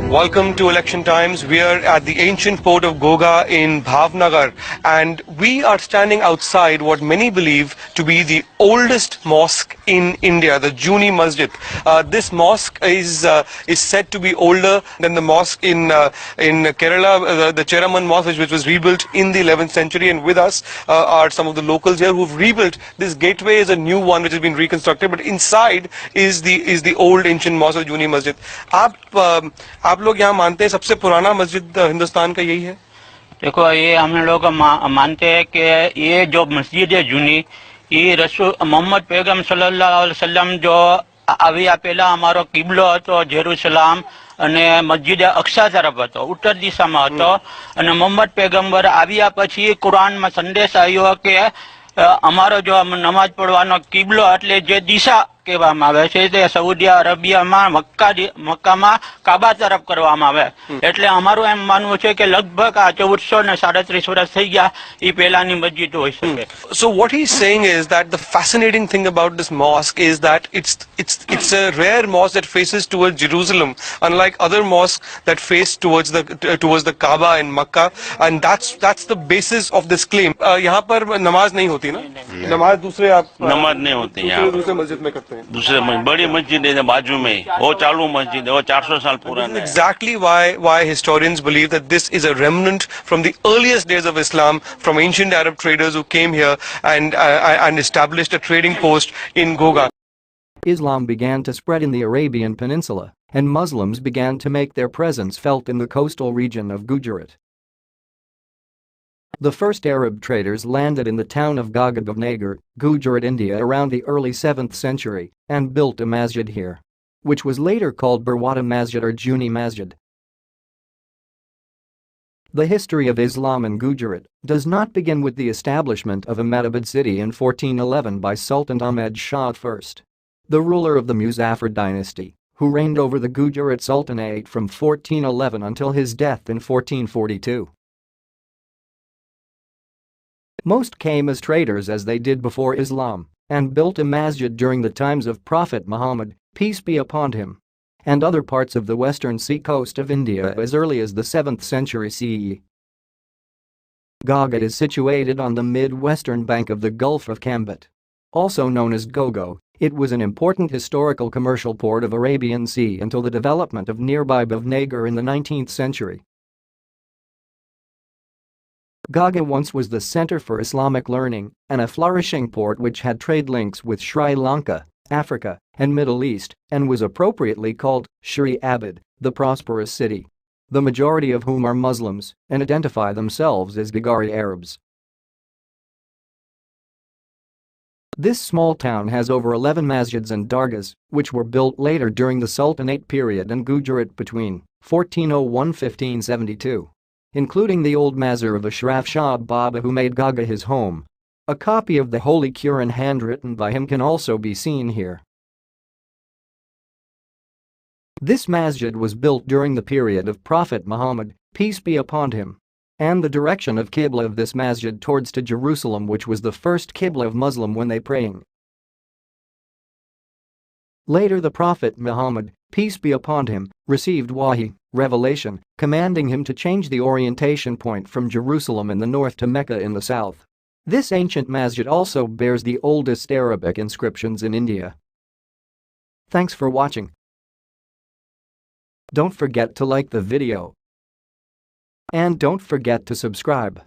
Welcome to Election Times. We are at the ancient port of Goga in Bhavnagar, and we are standing outside what many believe to be the oldest mosque in India, the Juni Masjid. This mosque is said to be older than the mosque in Kerala, the Cheraman Mosque, which was rebuilt in the 11th century. And with us are some of the locals here who've rebuilt this gateway. Is a new one which has been reconstructed, but inside is the old ancient mosque of Juni Masjid. आप लोग यहाँ मानते हैं सबसे पुराना मस्जिद हिंदुस्तान का यही है? देखो, ये हम लोग मानते हैं कि ये जो मस्जिद है जूनी, ये रसूल मोहम्मद पैगम सल्लल्लाहु अलैहि वसल्लम जो આવ્યા પહેલા અમારો કિબલો હતો જેરુસલામ અને મસ્જિદ અક્સા તરફ હતો, ઉત્તર દિશામાં હતો. અને મોહમ્મદ पैगंबर આવ્યા પછી કુરાનમાં સંદેશ આવ્યો કે અમારો जो નમાઝ પઢવાનો કિબલો એટલે જે દિશા કહેવામાં આવે છે તે સઉદી અરેબિયામાં મક્કામાં કાબા તરફ કરવામાં આવે. એટલે અમારું એમ માનવું છે કે લગભગ આ 1437 વર્ષ થઈ ગયા એ પહેલાની મસ્જિદ હોઈ શકે. So what he's saying is that the fascinating thing about this mosque is that it's a rare mosque that faces towards Jerusalem, unlike other mosques that face towards the Kaaba in Makkah, and that's the basis of this claim. यहाँ पर नमाज नहीं होती ना? नमाज दूसरे आप नमाज नहीं होती यहाँ, दूसरे मस्जिद में करते हैं. दूसरे बड़ी मस्जिद है बाजू में, वो चालू मस्जिद है, वो 400 साल पुराना है. Exactly why historians believe that this is a remnant from the earliest days of Islam, from ancient Arab traders who came here and established a trading post in Goga. Islam began to spread in the Arabian Peninsula, and Muslims began to make their presence felt in the coastal region of Gujarat. The first Arab traders landed in the town of Bhavnagar, Gujarat, India around the early 7th century and built a masjid here, which was later called Barwada Masjid or Juni Masjid. The history of Islam in Gujarat does not begin with the establishment of Ahmedabad city in 1411 by Sultan Ahmed Shah I, the ruler of the Muzaffar dynasty, who reigned over the Gujarat Sultanate from 1411 until his death in 1442. Most came as traders as they did before Islam and built a masjid during the times of Prophet Muhammad, peace be upon him, and other parts of the western seacoast of India as early as the 7th century CE. Goga is situated on the mid-western bank of the Gulf of Cambet. Also known as Gogo, it was an important historical commercial port of Arabian Sea until the development of nearby Bhavnagar in the 19th century. Goga once was the center for Islamic learning and a flourishing port which had trade links with Sri Lanka, Africa, and Middle East, and was appropriately called Shri Abid, the prosperous city, the majority of whom are Muslims and identify themselves as Gagari Arabs. This small town has over 11 masjids and dargahs, which were built later during the Sultanate period in Gujarat between 1401-1572. Including the old mazar of Ashraf Shah Baba who made Goga his home. A copy of the Holy Quran handwritten by him can also be seen here. This masjid was built during the period of Prophet Muhammad, peace be upon him, and the direction of Qibla of this masjid towards to Jerusalem, which was the first Qibla of Muslim when they praying. Later the Prophet Muhammad, peace be upon him, received wahi, revelation, commanding him to change the orientation point from Jerusalem in the north to Mecca in the south. This ancient masjid also bears the oldest Arabic inscriptions in India. Thanks for watching. Don't forget to like the video. And don't forget to subscribe.